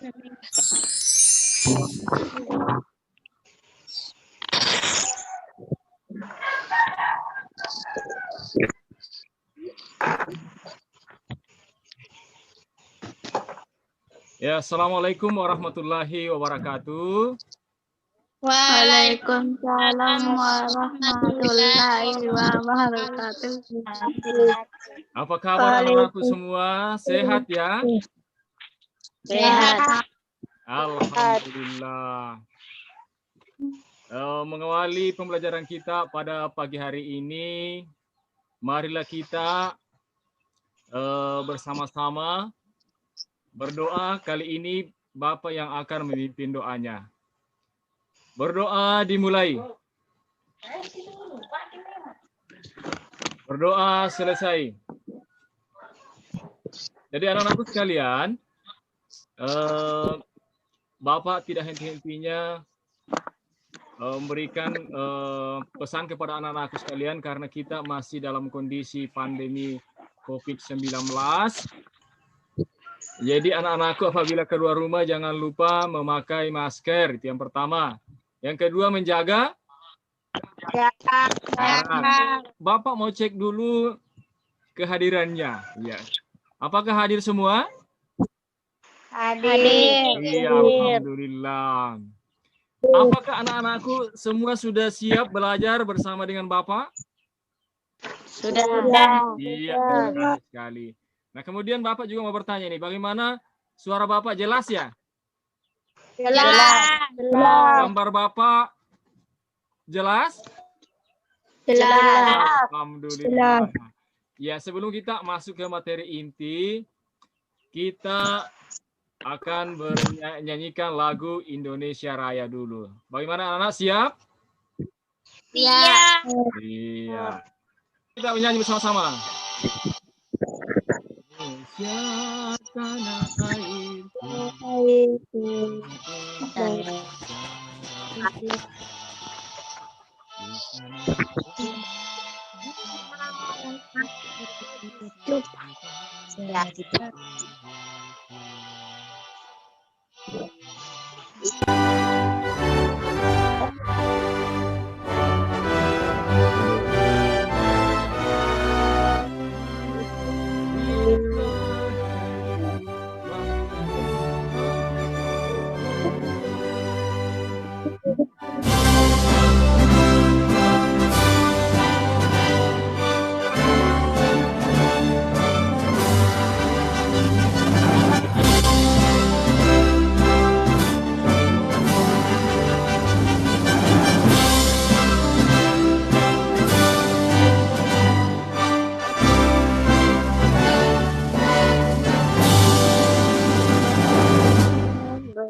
Ya, Assalamualaikum warahmatullahi wabarakatuh. Waalaikumsalam warahmatullahi wabarakatuh. Apa kabar anak-anakku semua? Sehat ya? Sehat. Alhamdulillah. Mengawali pembelajaran kita pada pagi hari ini, marilah kita bersama-sama berdoa. Kali ini Bapak yang akan memimpin doanya. Berdoa dimulai. Berdoa selesai. Jadi anak-anakku sekalian, Bapak tidak henti-hentinya memberikan pesan kepada anak-anakku sekalian karena kita masih dalam kondisi pandemi COVID-19. Jadi anak-anakku apabila keluar rumah jangan lupa memakai masker, itu yang pertama. Yang kedua menjaga jarak. Bapak mau cek dulu kehadirannya. Ya. Apakah hadir semua? Hadir. Iya, alhamdulillah. Apakah anak-anakku semua sudah siap belajar bersama dengan Bapak? Sudah. Iya, terima kasih sekali. Nah, kemudian Bapak juga mau bertanya nih, bagaimana suara Bapak jelas ya? Jelas. Gambar Bapak jelas? Jelas. Alhamdulillah. Ya, sebelum kita masuk ke materi inti, kita akan menyanyikan lagu Indonesia Raya dulu. Bagaimana anak-anak, siap? Siap. Iya. Kita menyanyi bersama-sama. Indonesia tanah airku.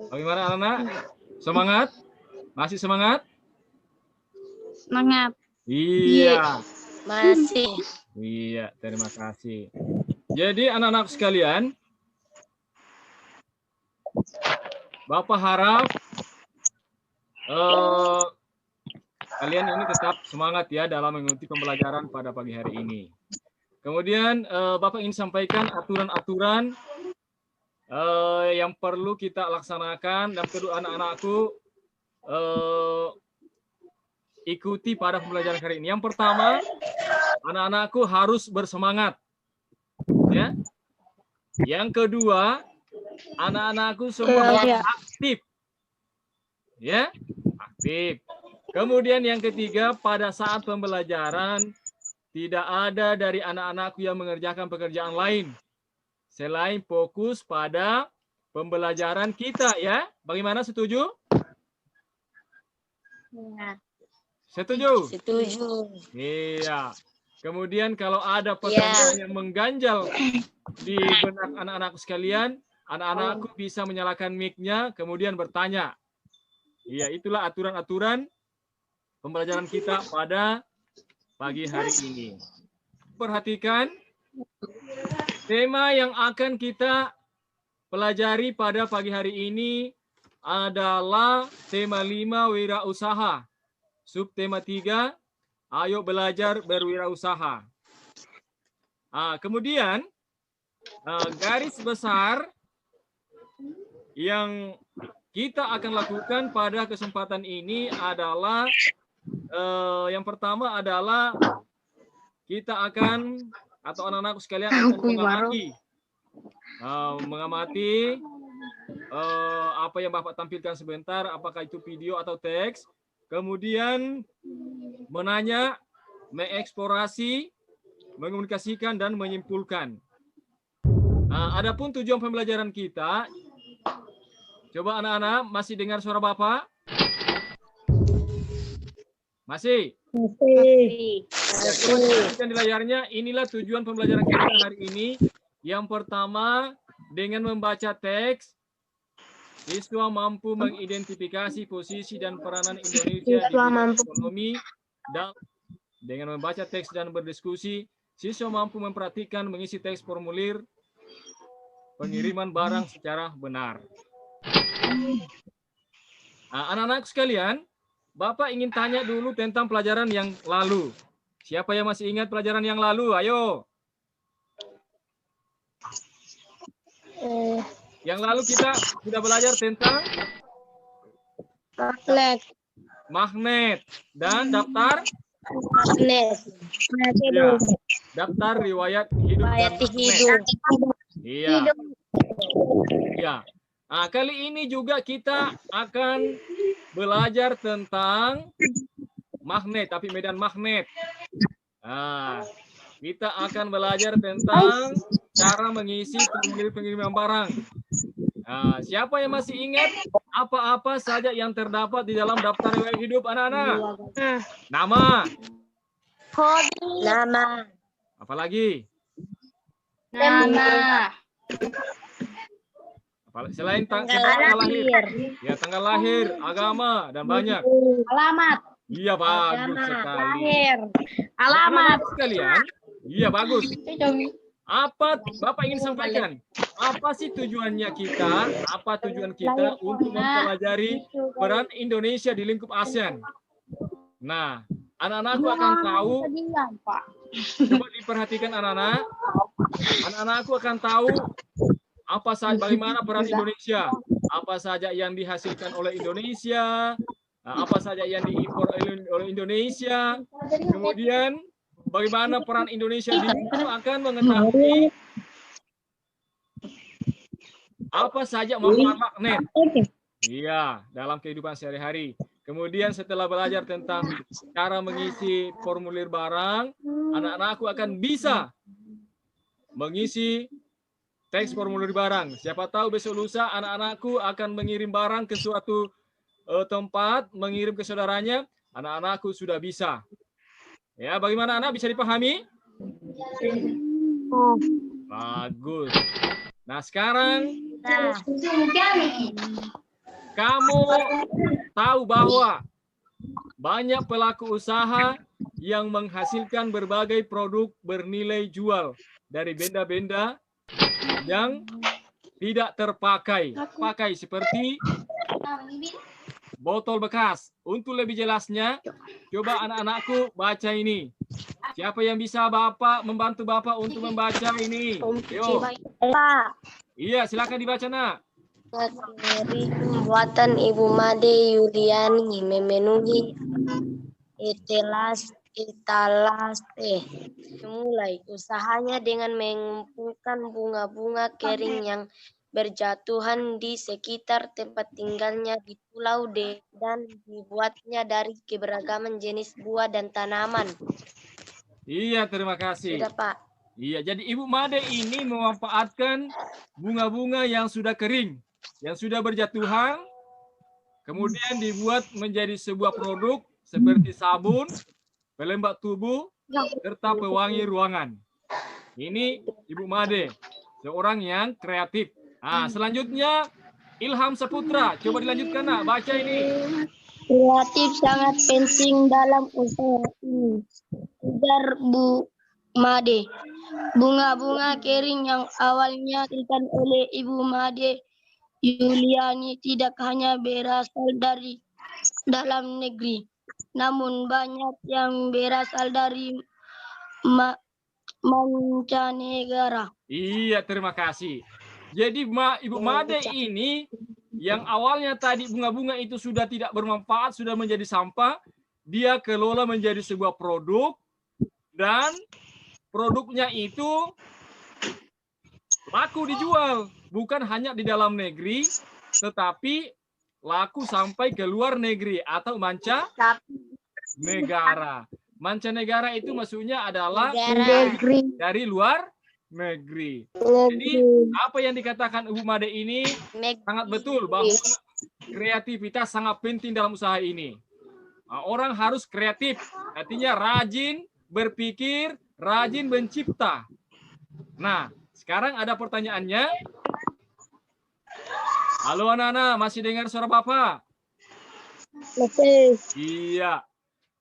Bagaimana anak-anak? Semangat? Masih semangat? Semangat. Iya. Masih. Iya, terima kasih. Jadi anak-anak sekalian, Bapak harap kalian ini tetap semangat ya dalam mengikuti pembelajaran pada pagi hari ini. Kemudian Bapak ingin sampaikan aturan-aturan yang perlu kita laksanakan dan perlu anak-anakku ikuti pada pembelajaran hari ini. Yang pertama, anak-anakku harus bersemangat. Ya. Yang kedua, anak-anakku semua harus aktif. Ya, aktif. Kemudian yang ketiga, pada saat pembelajaran tidak ada dari anak-anakku yang mengerjakan pekerjaan lain selain fokus pada pembelajaran kita ya. Bagaimana, setuju? Ya. Setuju? Setuju. Iya. Kemudian kalau ada pertanyaan yang mengganjal di benak anak-anakku sekalian, anak-anakku bisa menyalakan mic-nya kemudian bertanya. Iya, itulah aturan-aturan pembelajaran kita pada pagi hari ini. Perhatikan tema yang akan kita pelajari pada pagi hari ini adalah tema 5 wirausaha. Subtema 3, ayo belajar berwirausaha. Kemudian garis besar yang kita akan lakukan pada kesempatan ini adalah yang pertama adalah kita akan, atau anak-anakku sekalian akan mengamati apa yang Bapak tampilkan sebentar, apakah itu video atau teks, kemudian menanya, mengeksplorasi, mengomunikasikan, dan menyimpulkan. Adapun tujuan pembelajaran kita, coba anak-anak masih dengar suara Bapak? Masih? Masih. Ya, coba perhatikan di layarnya, inilah tujuan pembelajaran kita hari ini. Yang pertama, dengan membaca teks, siswa mampu mengidentifikasi posisi dan peranan Indonesia di bidang ekonomi. Dan dengan membaca teks dan berdiskusi, siswa mampu memperhatikan mengisi teks formulir pengiriman barang secara benar. Anak-anak sekalian, Bapak ingin tanya dulu tentang pelajaran yang lalu. Siapa yang masih ingat pelajaran yang lalu? Ayo. Yang lalu kita sudah belajar tentang magnet dan daftar ya, daftar riwayat hidup dan magnet. Iya. Ya. Kali ini juga kita akan belajar tentang magnet, tapi medan magnet. Kita akan belajar tentang cara mengisi formulir pengiriman barang. Siapa yang masih ingat apa-apa saja yang terdapat di dalam daftar riwayat hidup anak-anak? Nama. Nama. Apalagi? Nama. Selain tanggal lahir, ya tanggal lahir, agama, dan banyak. Alamat. Iya, bagus sekali. Alamat. Sekalian, iya bagus. Apa Bapak ingin sampaikan? Apa sih tujuannya kita? Apa tujuan kita untuk mempelajari peran Indonesia di lingkup ASEAN? Nah, anak-anakku akan tahu. Coba diperhatikan anak-anak. Anak-anakku akan tahu apa saja, bagaimana peran Indonesia, apa saja yang dihasilkan oleh Indonesia, apa saja yang diimpor oleh Indonesia, kemudian bagaimana peran Indonesia di situ akan mengetahui apa saja manfaat magnet. Iya, dalam kehidupan sehari-hari. Kemudian setelah belajar tentang cara mengisi formulir barang, anak-anakku akan bisa mengisi teks formulir barang. Siapa tahu besok lusa anak-anakku akan mengirim barang ke suatu tempat, mengirim ke saudaranya, anak-anakku sudah bisa. Ya, bagaimana anak bisa dipahami? Bagus. Nah, sekarang kamu tahu bahwa banyak pelaku usaha yang menghasilkan berbagai produk bernilai jual dari benda-benda yang tidak terpakai, seperti botol bekas. Untuk lebih jelasnya, coba anak-anakku baca ini. Siapa yang bisa membantu Bapak untuk membaca ini? Yo. Iya, silakan dibaca, Nak. Materi pembuatan Ibu Made Yuliani memenuhi etalase. Mulai usahanya dengan mengumpulkan bunga-bunga kering yang berjatuhan di sekitar tempat tinggalnya di Pulau D dan dibuatnya dari keberagaman jenis buah dan tanaman. Iya, terima kasih. Sudah, Pak. Iya, jadi Ibu Made ini memanfaatkan bunga-bunga yang sudah kering, yang sudah berjatuhan, kemudian dibuat menjadi sebuah produk seperti sabun, pelembab tubuh, serta pewangi ruangan. Ini Ibu Made, seorang yang kreatif. Selanjutnya Ilham Saputra. Coba dilanjutkan, Nak. Baca ini. Kreatif sangat penting dalam usaha ini. Ujar Bu Made. Bunga-bunga kering yang awalnya dihasilkan oleh Ibu Made Yuliani tidak hanya berasal dari dalam negeri, namun banyak yang berasal dari mancanegara. Iya, terima kasih. Jadi Ibu Made ini yang awalnya tadi bunga-bunga itu sudah tidak bermanfaat, sudah menjadi sampah, dia kelola menjadi sebuah produk, dan produknya itu laku dijual, bukan hanya di dalam negeri, tetapi laku sampai ke luar negeri atau mancanegara. Mancanegara itu maksudnya adalah dari luar negeri. Jadi apa yang dikatakan Ibu Made ini sangat betul bahwa kreativitas sangat penting dalam usaha ini. Nah, orang harus kreatif, artinya rajin berpikir, rajin mencipta. Nah, sekarang ada pertanyaannya. Halo anak-anak, masih dengar suara Bapak? Masih. Iya.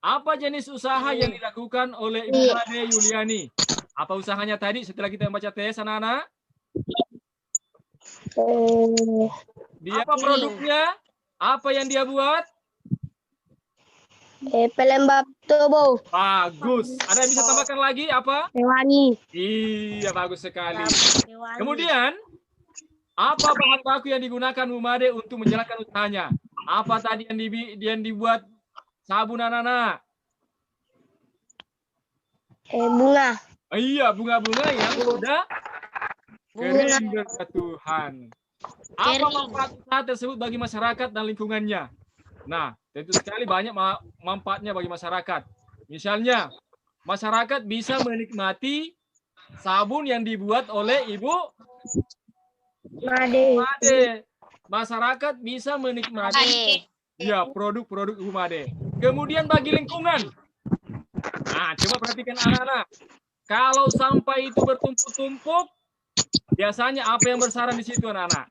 Apa jenis usaha yang dilakukan oleh Ibu Made Yuliani? Apa usahanya tadi setelah kita membaca tes, anak-anak? Dia apa produknya? Apa yang dia buat? Pelembab tubuh. Bagus. Ada yang bisa tambahkan lagi apa? Pewangi. Iya, bagus sekali. Kemudian, apa bahan baku yang digunakan Bu Made untuk menjalankan usahanya? Apa tadi yang dibuat sabun anak-anak? Bunga. Iya, bunga-bunga yang sudah kering berjatuhan. Apa manfaat usaha tersebut bagi masyarakat dan lingkungannya? Nah, tentu sekali banyak manfaatnya bagi masyarakat. Misalnya, masyarakat bisa menikmati sabun yang dibuat oleh Ibu Made. Masyarakat bisa menikmati ya produk-produk Ibu Made. Kemudian bagi lingkungan. Nah, coba perhatikan anak-anak. Kalau sampah itu bertumpuk-tumpuk, biasanya apa yang bersarang di situ anak-anak?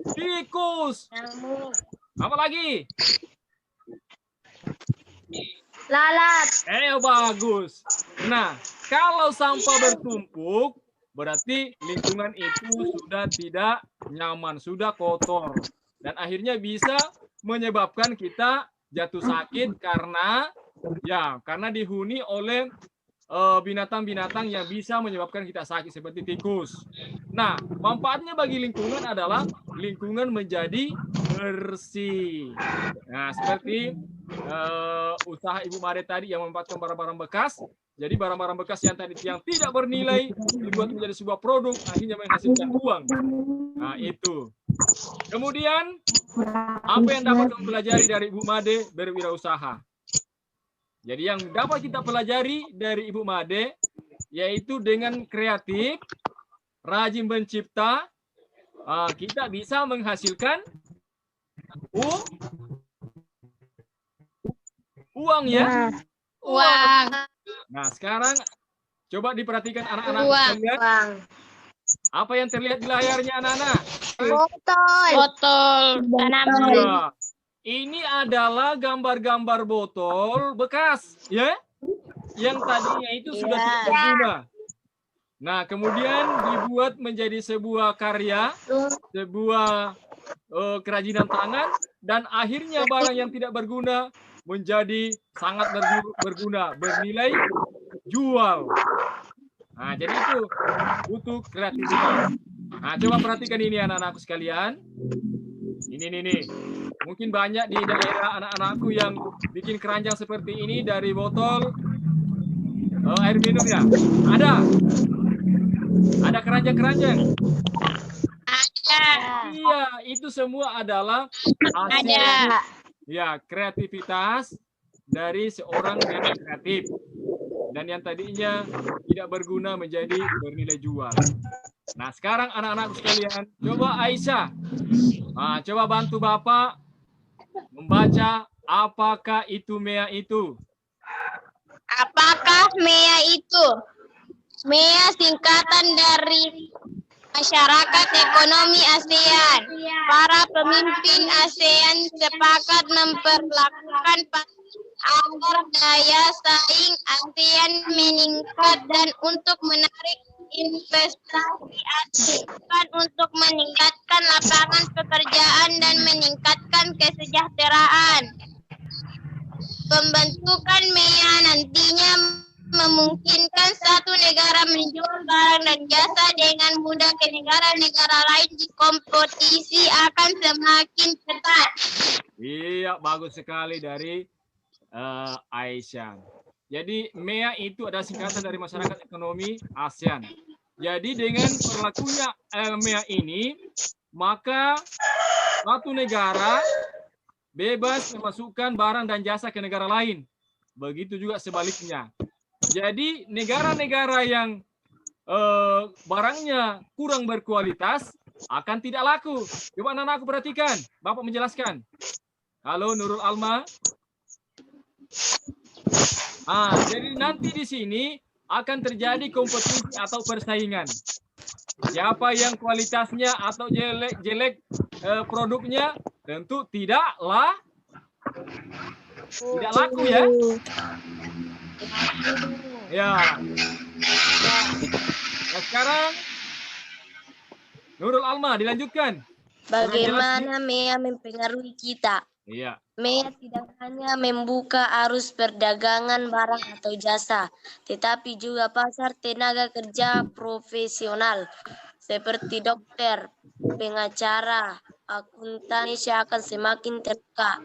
Tikus. Apa lagi? Lalat. Bagus. Nah, kalau sampah bertumpuk, berarti lingkungan itu sudah tidak nyaman, sudah kotor. Dan akhirnya bisa menyebabkan kita jatuh sakit karena dihuni oleh binatang-binatang yang bisa menyebabkan kita sakit seperti tikus. Nah, manfaatnya bagi lingkungan adalah lingkungan menjadi bersih. Nah, seperti usaha Ibu Made tadi yang memanfaatkan barang-barang bekas. Jadi barang-barang bekas yang tidak bernilai dibuat menjadi sebuah produk, akhirnya menghasilkan uang. Nah, itu. Kemudian, apa yang dapat kita pelajari dari Ibu Made berwirausaha? Jadi yang dapat kita pelajari dari Ibu Made, yaitu dengan kreatif, rajin mencipta, kita bisa menghasilkan uang ya. Uang. Nah, sekarang coba diperhatikan anak-anak sekalian. Apa yang terlihat di layarnya anak-anak? Botol. Ya. Ini adalah gambar-gambar botol bekas, ya, yang tadinya itu sudah tidak berguna. Nah, kemudian dibuat menjadi sebuah karya, sebuah kerajinan tangan, dan akhirnya barang yang tidak berguna menjadi sangat berguna, bernilai jual. Nah, jadi itu butuh kreativitas. Nah, coba perhatikan ini anak-anakku sekalian. Ini nih. Mungkin banyak di daerah anak-anakku yang bikin keranjang seperti ini dari botol air minum ya. Ada keranjang-keranjang. Iya, itu semua adalah hasil kreativitas dari seorang yang kreatif dan yang tadinya tidak berguna menjadi bernilai jual. Nah, sekarang anak-anakku sekalian, coba Aisyah, coba bantu Bapak membaca apakah itu MEA itu. Apakah MEA itu? MEA singkatan dari Masyarakat Ekonomi ASEAN. Para pemimpin ASEAN sepakat memperlakukan agar daya saing ASEAN meningkat dan untuk menarik investasi ASEAN untuk meningkatkan lapangan pekerjaan dan meningkatkan kesejahteraan. Pembentukan MEA nantinya memungkinkan satu negara menjual barang dan jasa dengan mudah ke negara-negara lain, di kompetisi akan semakin ketat. Iya, bagus sekali dari Aisyah. Jadi MEA itu adalah singkatan dari Masyarakat Ekonomi ASEAN. Jadi dengan berlakunya MEA ini, maka suatu negara bebas memasukkan barang dan jasa ke negara lain. Begitu juga sebaliknya. Jadi negara-negara yang barangnya kurang berkualitas akan tidak laku. Coba anak-anakku perhatikan. Bapak menjelaskan. Halo Nurul Alma. Jadi nanti di sini akan terjadi kompetisi atau persaingan. Siapa yang kualitasnya atau jelek produknya tentu tidak laku ya. Ya. Nah, sekarang Nurul Alma dilanjutkan. Bagaimana MEA mempengaruhi kita? Iya. MEA tidak hanya membuka arus perdagangan barang atau jasa, tetapi juga pasar tenaga kerja profesional seperti dokter, pengacara, akuntan akan semakin terbuka.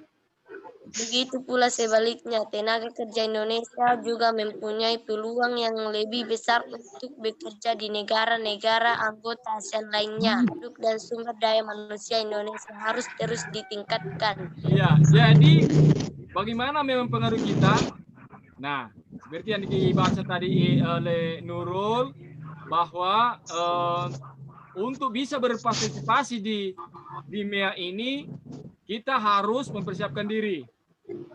Begitu pula sebaliknya, tenaga kerja Indonesia juga mempunyai peluang yang lebih besar untuk bekerja di negara-negara anggota ASEAN lainnya. Produk dan sumber daya manusia Indonesia harus terus ditingkatkan. Iya, jadi bagaimana memang pengaruh kita? Nah, seperti yang dibaca tadi oleh Nurul, bahwa untuk bisa berpartisipasi di MEA ini, kita harus mempersiapkan diri.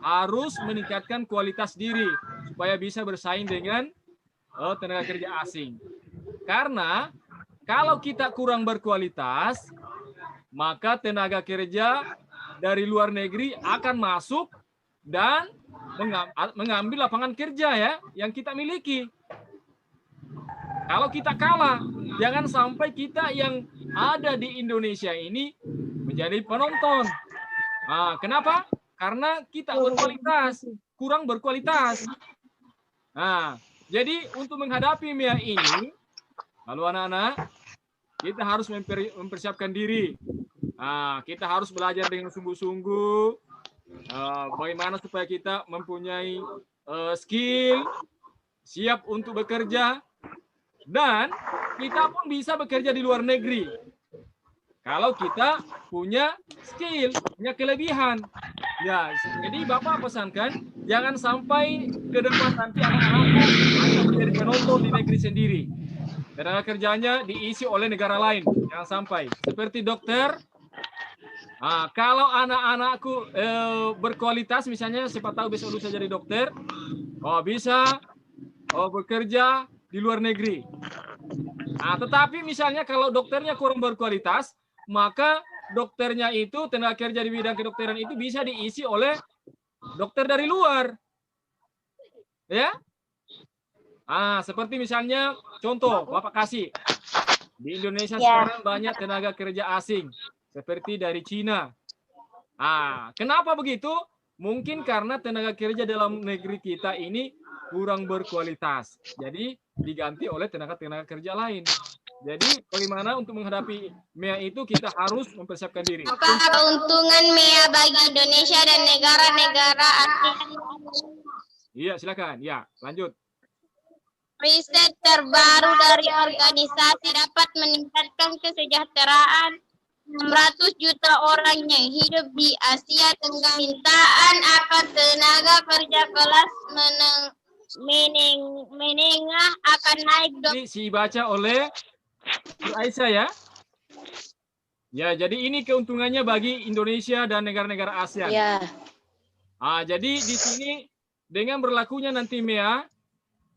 Harus meningkatkan kualitas diri supaya bisa bersaing dengan tenaga kerja asing. Karena kalau kita kurang berkualitas, maka tenaga kerja dari luar negeri akan masuk dan mengambil lapangan kerja ya yang kita miliki. Kalau kita kalah, jangan sampai kita yang ada di Indonesia ini menjadi penonton. Kenapa? Karena kita berkualitas, kurang berkualitas. Nah, jadi untuk menghadapi MEA ini, lalu anak-anak, kita harus mempersiapkan diri. Kita harus belajar dengan sungguh-sungguh. Bagaimana supaya kita mempunyai skill, siap untuk bekerja, dan kita pun bisa bekerja di luar negeri. Kalau kita punya skill, punya kelebihan. Ya, jadi Bapak pesankan, jangan sampai ke depan nanti anak-anak hanya menjadi penonton di negeri sendiri. Tenaga kerjanya diisi oleh negara lain. Jangan sampai. Seperti dokter, kalau anak-anakku berkualitas, misalnya siapa tahu besok lusa jadi dokter, bisa bekerja di luar negeri. Tetapi misalnya kalau dokternya kurang berkualitas, maka dokternya itu, tenaga kerja di bidang kedokteran itu bisa diisi oleh dokter dari luar. Ya. Seperti misalnya contoh Bapak kasih. Di Indonesia sekarang banyak tenaga kerja asing seperti dari Cina. Kenapa begitu? Mungkin karena tenaga kerja dalam negeri kita ini kurang berkualitas. Jadi diganti oleh tenaga kerja lain. Jadi bagaimana untuk menghadapi MEA itu kita harus mempersiapkan diri. Apa keuntungan MEA bagi Indonesia dan negara-negara ASEAN? Iya, silakan. Ya, lanjut. Riset terbaru dari organisasi dapat meningkatkan kesejahteraan 600 juta orang yang hidup di Asia Tenggara. Permintaan akan tenaga kerja kelas menengah akan naik. Dibaca oleh Aisyah ya. Ya, jadi ini keuntungannya bagi Indonesia dan negara-negara ASEAN. Ya. Jadi di sini dengan berlakunya nanti MEA,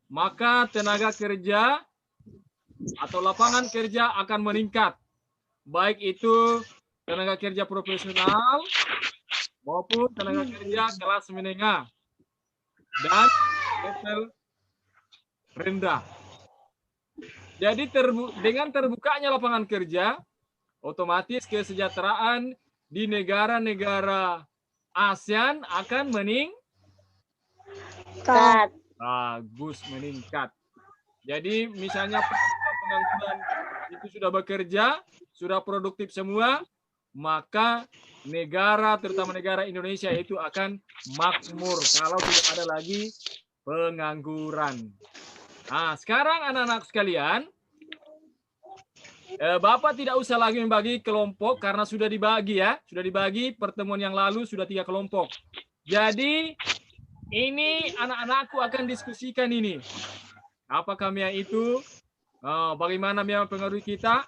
maka tenaga kerja atau lapangan kerja akan meningkat. Baik itu tenaga kerja profesional maupun tenaga kerja kelas menengah dan level rendah. Jadi dengan terbukanya lapangan kerja, otomatis kesejahteraan di negara-negara ASEAN akan meningkat. Bagus, meningkat. Jadi misalnya pengangguran itu sudah bekerja, sudah produktif semua, maka negara, terutama negara Indonesia itu akan makmur kalau tidak ada lagi pengangguran. Nah, sekarang anak-anak sekalian, Bapak tidak usah lagi membagi kelompok karena sudah dibagi ya. Sudah dibagi pertemuan yang lalu sudah 3 kelompok. Jadi ini anak-anakku akan diskusikan ini. Apakah MEA itu? Bagaimana MEA mempengaruhi kita?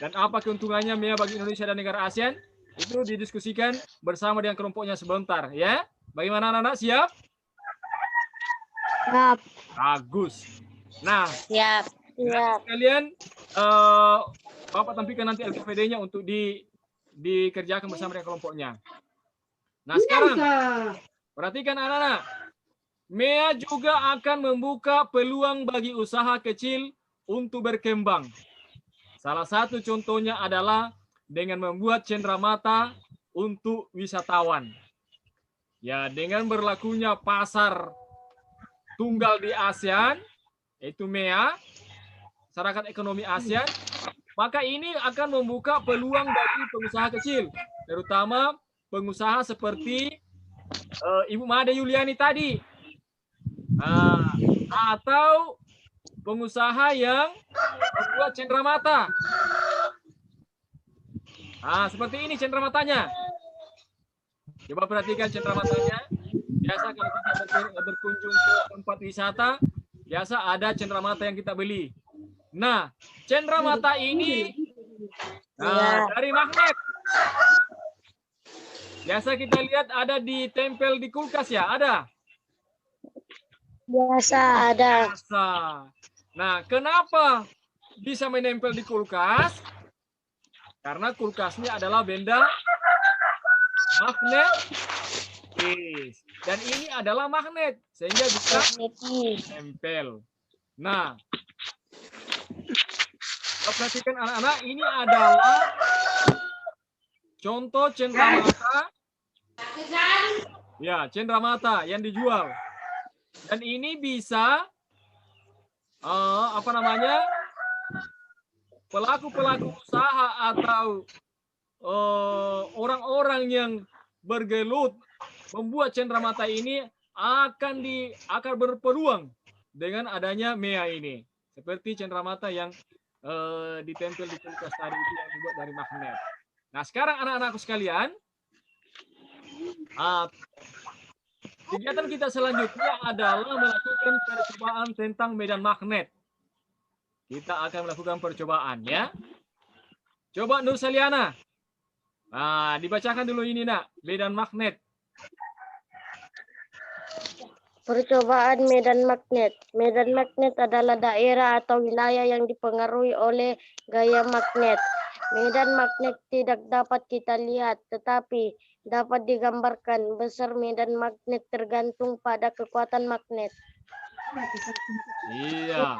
Dan apa keuntungannya MEA bagi Indonesia dan negara ASEAN? Itu didiskusikan bersama dengan kelompoknya sebentar ya. Bagaimana anak-anak, siap? Siap. Bagus. Nah, Siap. sekalian Bapak tampilkan nanti LKPD-nya untuk dikerjakan bersama dengan kelompoknya. Nah, sekarang perhatikan anak-anak. MEA juga akan membuka peluang bagi usaha kecil untuk berkembang. Salah satu contohnya adalah dengan membuat cenderamata untuk wisatawan. Ya, dengan berlakunya pasar tunggal di ASEAN, yaitu MEA, Masyarakat Ekonomi ASEAN, maka ini akan membuka peluang bagi pengusaha kecil, terutama pengusaha seperti Ibu Made Yuliani tadi, atau pengusaha yang membuat cenderamata. Seperti ini cendeраmatanya. Coba perhatikan cendeраmatanya. Biasa kalau kita berkunjung ke tempat wisata, biasa ada cenderamata yang kita beli. Nah, cenderamata ini dari magnet. Biasa kita lihat ada ditempel di kulkas ya, ada? Biasa ada. Biasa. Nah, kenapa bisa menempel di kulkas? Karena kulkasnya adalah benda magnetis. Dan ini adalah magnet, sehingga bisa nempel. Nah, perhatikan anak-anak, ini adalah contoh cenderamata. Ya, cenderamata yang dijual. Dan ini bisa pelaku-pelaku usaha atau orang-orang yang bergelut membuat cenderamata ini akan berpeluang dengan adanya MEA ini. Seperti cenderamata yang ditempel di kulkas tadi itu yang dibuat dari magnet. Nah, sekarang anak-anakku sekalian, kegiatan kita selanjutnya adalah melakukan percobaan tentang medan magnet. Kita akan melakukan percobaan ya. Coba Nur Saliana. Dibacakan dulu ini nak, medan magnet. Percobaan medan magnet. Medan magnet adalah daerah atau wilayah yang dipengaruhi oleh gaya magnet. Medan magnet tidak dapat kita lihat, tetapi dapat digambarkan. Besar medan magnet tergantung pada kekuatan magnet. Iya.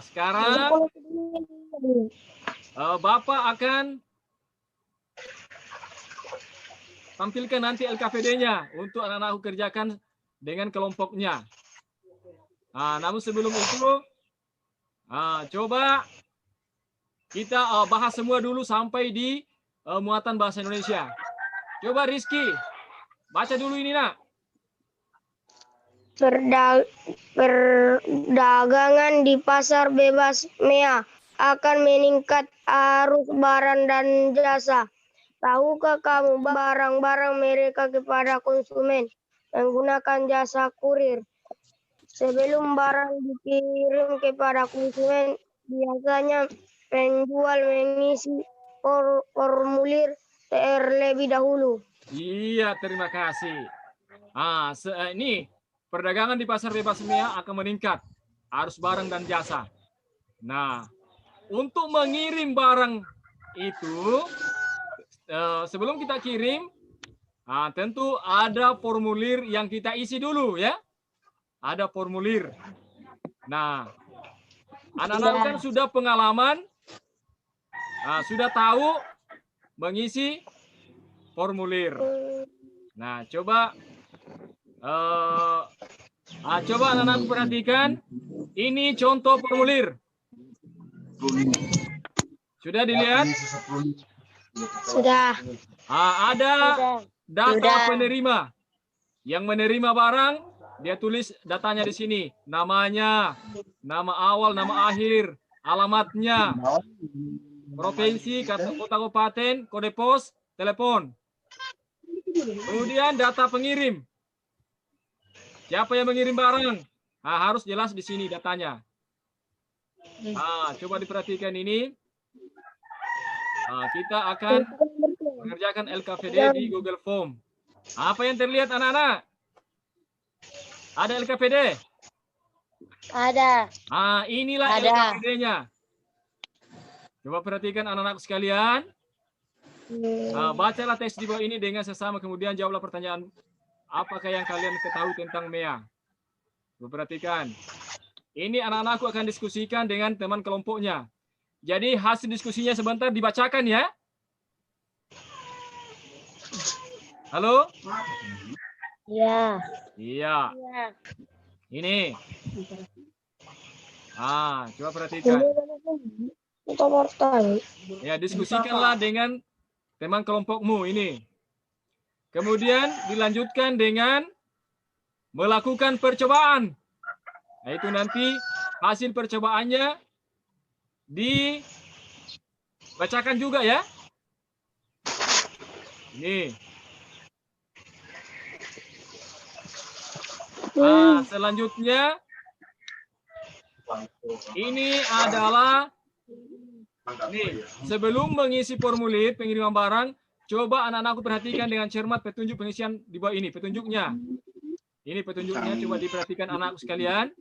Sekarang Bapak akan tampilkan nanti LKPD-nya untuk anak-anakku kerjakan dengan kelompoknya. Namun sebelum itu, coba kita bahas semua dulu sampai di muatan bahasa Indonesia. Coba Rizky, baca dulu ini nak. Perdagangan di pasar bebas MEA akan meningkat arus barang dan jasa. Tahukah kamu barang-barang mereka kepada konsumen menggunakan jasa kurir? Sebelum barang dikirim kepada konsumen, biasanya penjual mengisi formulir terlebih dahulu. Iya, terima kasih. Ini perdagangan di pasar bebas MEA akan meningkat arus barang dan jasa. Nah, untuk mengirim barang itu, sebelum kita kirim, tentu ada formulir yang kita isi dulu ya. Ada formulir. Nah, anak-anak kan sudah pengalaman, sudah tahu mengisi formulir. Nah, coba Coba anak-anak perhatikan. Ini contoh formulir. Sudah dilihat? Sudah. Ada data Sudah. penerima. Yang menerima barang, dia tulis datanya di sini. Namanya, nama awal, nama akhir, alamatnya, provinsi, kota kabupaten, kode pos, telepon. Kemudian data pengirim. Siapa yang mengirim barang? Harus jelas di sini datanya. Coba diperhatikan ini. Kita akan mengerjakan LKPD di Google Form. Apa yang terlihat anak-anak? Ada LKPD? Ada. Inilah Ada. LKPD-nya. Coba perhatikan anak-anak sekalian. Bacalah teks di bawah ini dengan sesama, kemudian jawablah pertanyaan apakah yang kalian ketahui tentang MEA. Coba perhatikan. Ini anak-anakku akan diskusikan dengan teman kelompoknya. Jadi hasil diskusinya sebentar dibacakan ya. Halo? Ya. Iya. Ini. Coba perhatikan. Ya, diskusikanlah dengan teman kelompokmu ini. Kemudian dilanjutkan dengan melakukan percobaan. Nah, itu nanti hasil percobaannya dibacakan juga ya. Ini. Selanjutnya ini adalah sebelum mengisi formulir pengiriman barang, coba anak-anakku perhatikan dengan cermat petunjuk pengisian di bawah ini, petunjuknya. Ini petunjuknya, coba diperhatikan anakku sekalian.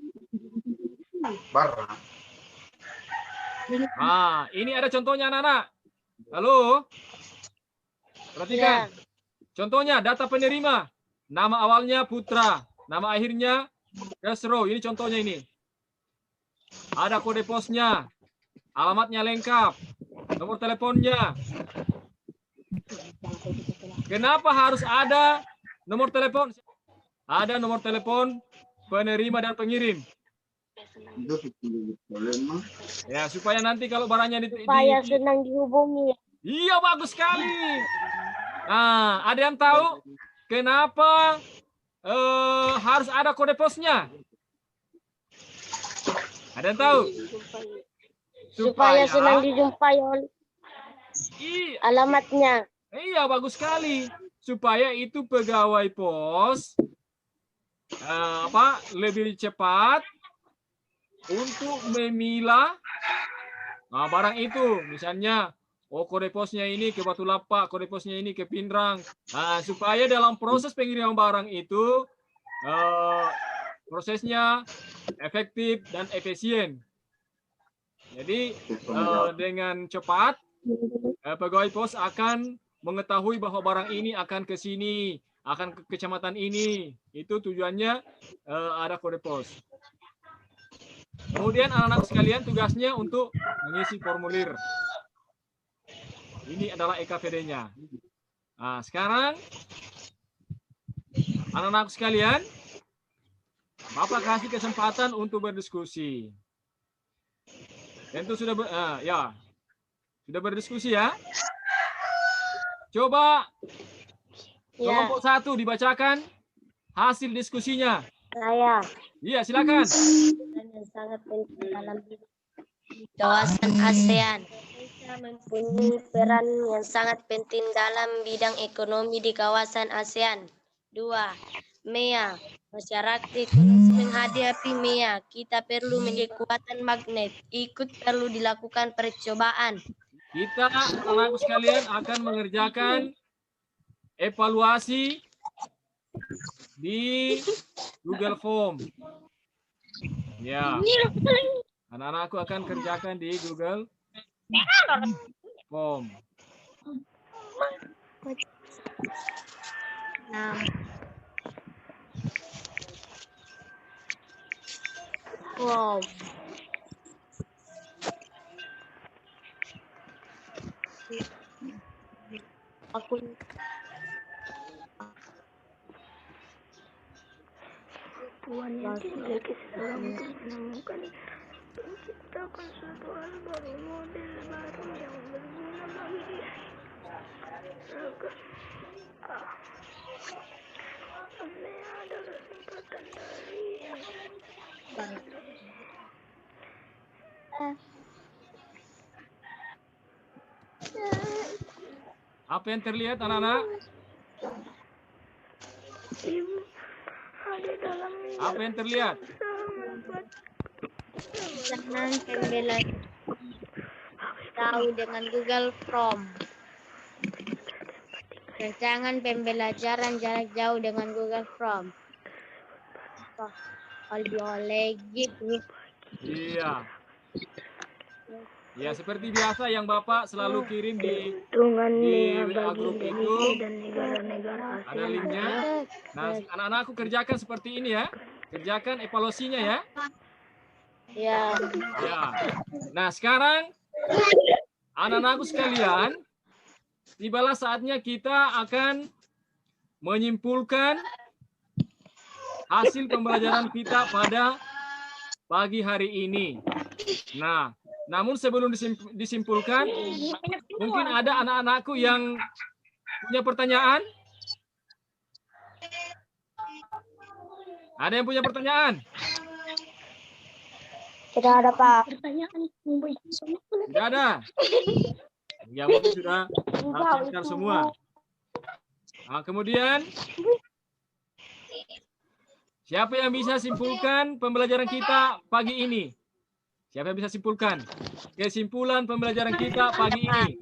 Ini ada contohnya anak-anak. Halo? Perhatikan. Contohnya data penerima. Nama awalnya Putra, nama akhirnya Kesro. Ini contohnya ini. Ada kode posnya, alamatnya lengkap, nomor teleponnya. Kenapa harus ada nomor telepon? Ada nomor telepon penerima dan pengirim. Ya, supaya nanti kalau barangnya Supaya senang dihubungi. Iya, bagus sekali. Ada yang tahu kenapa harus ada kode posnya? Ada yang tahu? Supaya senang dijumpai oleh alamatnya. Iya, bagus sekali. Supaya itu pegawai pos lebih cepat untuk memilah barang itu. Misalnya, kode posnya ini ke Batu Lapak, kode posnya ini ke Pindrang. Supaya dalam proses pengiriman barang itu prosesnya efektif dan efisien. Jadi dengan cepat pegawai pos akan mengetahui bahwa barang ini akan ke sini, akan ke kecamatan ini. Itu tujuannya ada kode pos. Kemudian anak-anak sekalian tugasnya untuk mengisi formulir. Ini adalah EKPD-nya. Sekarang anak-anak sekalian, Bapak kasih kesempatan untuk berdiskusi. Tentu sudah sudah berdiskusi ya. Coba kelompok 1 dibacakan hasil diskusinya. Saya. Iya, silakan. Yang sangat penting dalam kawasan ASEAN. Indonesia mempunyai peran yang sangat penting dalam bidang ekonomi di kawasan ASEAN. 2. MEA. Masyarakat ekonomi menghadapi MEA. Kita perlu menjadi kekuatan magnet. Ikut perlu dilakukan percobaan. Kita anak-anak sekalian akan mengerjakan evaluasi di Google Form. Ya. Anak-anakku akan kerjakan di Google Form. Wow. pengetahuan yang dimiliki seseorang untuk menemukan menciptakan suatu hal baru, model baru yang berguna bagi dia. Apnea adalah singkatan dari Apa yang terlihat anak-anak? ibu ada dalam Apa yang terlihat? Jangan pembelajaran tahu dengan Google Chrome. Rancangan pembelajaran jarak jauh dengan Google Chrome. Oleh gitu. Iya. Ya, seperti biasa yang Bapak selalu kirim di Hitungannya WA bagi grup itu Indonesia dan negara-negara ada ASEAN linknya. Nah, anak-anakku kerjakan seperti ini ya. Kerjakan evaluasinya ya. Ya. Ya. Nah, sekarang anak-anakku sekalian, tibalah saatnya kita akan menyimpulkan hasil pembelajaran kita pada pagi hari ini. Nah, namun sebelum disimpulkan, mungkin ada anak-anakku yang punya pertanyaan? Ada yang punya pertanyaan? Tidak ada, Pak. Tidak ada? Ya, mungkin sudah pintar semua. Nah, kemudian, siapa yang bisa simpulkan pembelajaran kita pagi ini? Siapa yang bisa simpulkan kesimpulan pembelajaran kita pagi ini?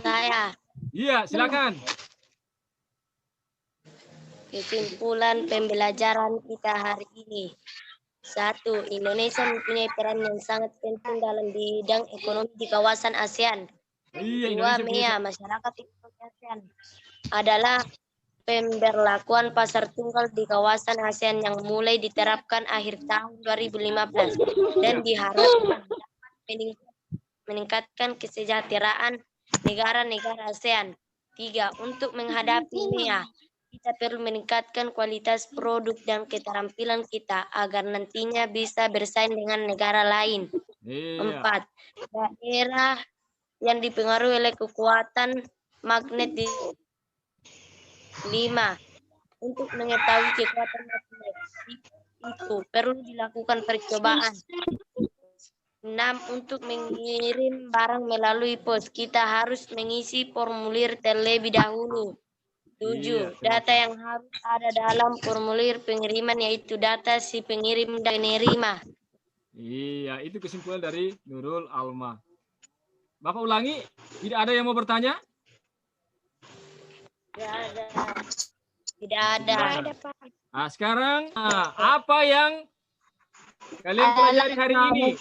Saya. Iya, silakan. Kesimpulan pembelajaran kita hari ini. 1. Indonesia mempunyai peran yang sangat penting dalam bidang ekonomi di kawasan ASEAN. Iya, 2. MEA, masyarakat ekonomi ASEAN, adalah pemberlakuan pasar tunggal di kawasan ASEAN yang mulai diterapkan akhir tahun 2015 dan diharapkan meningkatkan kesejahteraan negara-negara ASEAN. 3. Untuk menghadapi MEA, kita perlu meningkatkan kualitas produk dan keterampilan kita agar nantinya bisa bersaing dengan negara lain. 4. Daerah yang dipengaruhi oleh kekuatan magnet di 5. Untuk mengetahui kekuatan magnet itu perlu dilakukan percobaan. 6. Untuk mengirim barang melalui pos, kita harus mengisi formulir terlebih dahulu. 7. Data yang harus ada dalam formulir pengiriman yaitu data si pengirim dan penerima. Iya, itu kesimpulan dari Nurul Alma. Bapak ulangi, tidak ada yang mau bertanya? Tidak ada. Nah, sekarang apa yang kalian pelajari hari ini?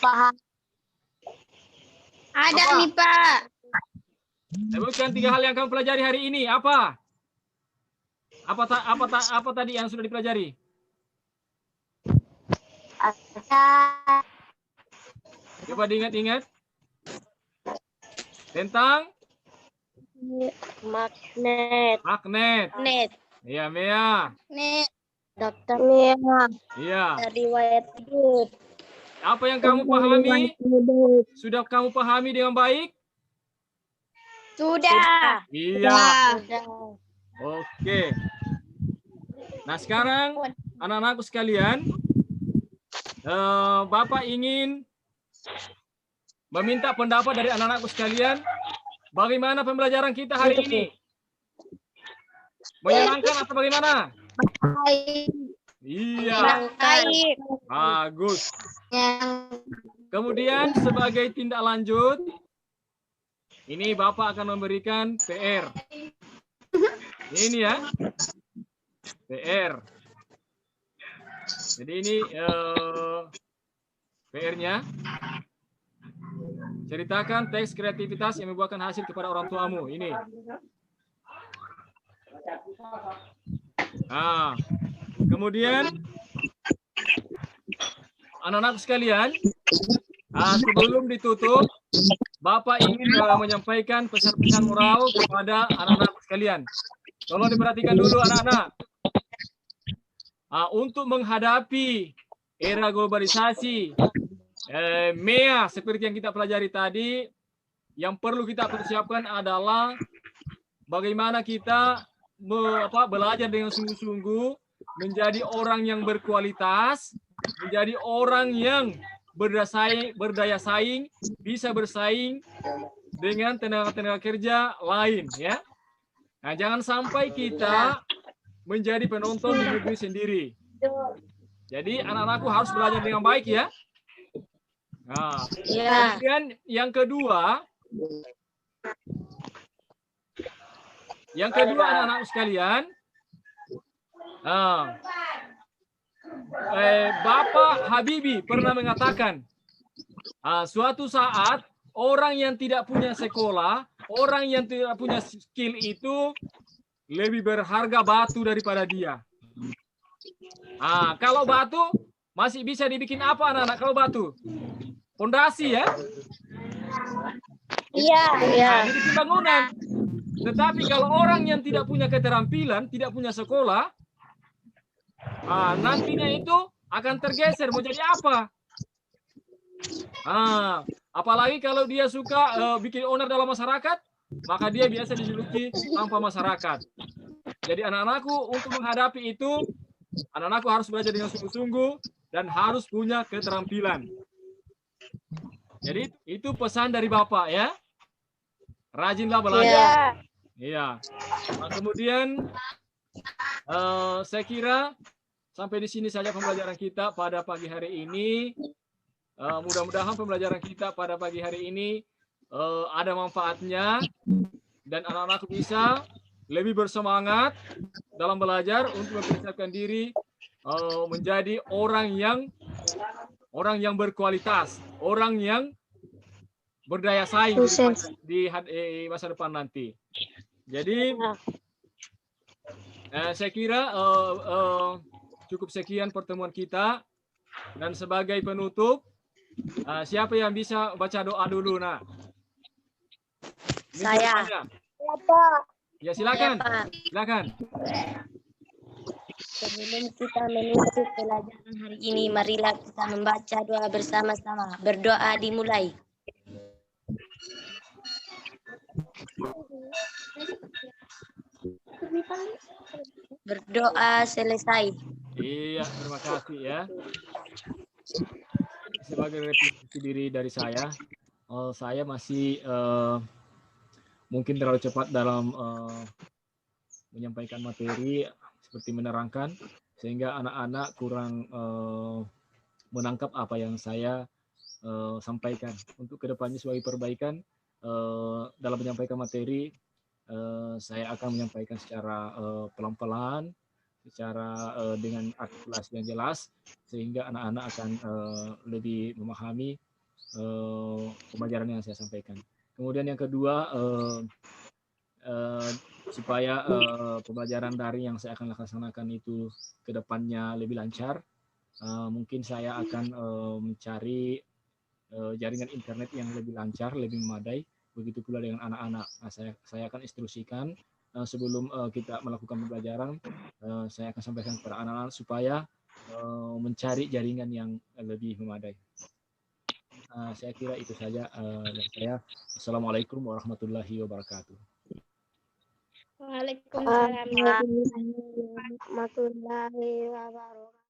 Ada Apa? nih, Pak. Sebutkan 3 hal yang kamu pelajari hari ini. Apa? Apa tadi yang sudah dipelajari? Coba diingat-ingat. Tentang Magnet. Iya, Mea. Nih, Daftar Iya. riwayat hidup. Apa yang kamu pahami? Sudah kamu pahami dengan baik? sudah. Iya. Oke. Nah, sekarang anak-anakku sekalian, Bapak ingin meminta pendapat dari anak-anakku sekalian, bagaimana pembelajaran kita hari ini? Menyenangkan atau bagaimana? Iya, Baik. bagus. Kemudian sebagai tindak lanjut, ini Bapak akan memberikan PR. Ini ya, PR. Jadi ini PR-nya. Ceritakan teks kreativitas yang membuahkan hasil kepada orang tuamu. Ini. Nah, kemudian anak-anak sekalian, sebelum ditutup, Bapak ingin menyampaikan pesan-pesan moral kepada anak-anak sekalian. Tolong diperhatikan dulu anak-anak. untuk menghadapi era globalisasi, MEA seperti yang kita pelajari tadi, yang perlu kita persiapkan adalah bagaimana kita belajar dengan sungguh-sungguh, menjadi orang yang berkualitas, menjadi orang yang berdaya saing, bisa bersaing dengan tenaga-tenaga kerja lain, ya. Nah, jangan sampai kita menjadi penonton di negeri sendiri. Jadi anak-anakku harus belajar dengan baik, ya. Nah, kemudian yang kedua anak-anak sekalian, Bapak Habibie pernah mengatakan, suatu saat orang yang tidak punya sekolah, orang yang tidak punya skill itu lebih berharga batu daripada dia. Kalau batu masih bisa dibikin apa anak-anak? Kalau batu, fondasi, ya. Iya. Dibikin bangunan. Tetapi kalau orang yang tidak punya keterampilan, tidak punya sekolah, nantinya itu akan tergeser mau jadi apa? Apalagi kalau dia suka bikin onar dalam masyarakat, maka dia biasa dijuluki sampah masyarakat. Jadi anak-anakku untuk menghadapi itu, anak-anakku harus belajar dengan sungguh-sungguh dan harus punya keterampilan. Jadi itu pesan dari Bapak, ya. Rajinlah belajar. Iya. Nah, kemudian saya kira sampai di sini saja pembelajaran kita pada pagi hari ini. Mudah-mudahan pembelajaran kita pada pagi hari ini ada manfaatnya dan anak-anak bisa lebih bersemangat dalam belajar untuk mempersiapkan diri menjadi orang yang berkualitas, orang yang berdaya saing di masa depan nanti. Jadi saya kira cukup sekian pertemuan kita, dan sebagai penutup, siapa yang bisa baca doa dulu, nak? Saya. Ya, silakan. Silakan. Sebelum kita menutup pelajaran hari ini, marilah kita membaca doa bersama-sama. Berdoa dimulai. Berdoa selesai. Iya, terima kasih, ya. Sebagai refleksi diri dari saya masih mungkin terlalu cepat dalam menyampaikan materi seperti menerangkan, sehingga anak-anak kurang menangkap apa yang saya sampaikan. Untuk kedepannya sebagai perbaikan dalam menyampaikan materi, saya akan menyampaikan secara pelan-pelan, secara dengan artikulasi yang jelas, sehingga anak-anak akan lebih memahami pembelajaran yang saya sampaikan. Kemudian yang kedua, supaya pembelajaran daring yang saya akan laksanakan itu ke depannya lebih lancar, mungkin saya akan mencari jaringan internet yang lebih lancar, lebih memadai. Begitu pula dengan anak-anak. Saya akan instruksikan sebelum kita melakukan pembelajaran, saya akan sampaikan kepada anak-anak supaya mencari jaringan yang lebih memadai. Saya kira itu saja dari saya. Assalamualaikum warahmatullahi wabarakatuh. Waalaikumsalam warahmatullahi wabarakatuh.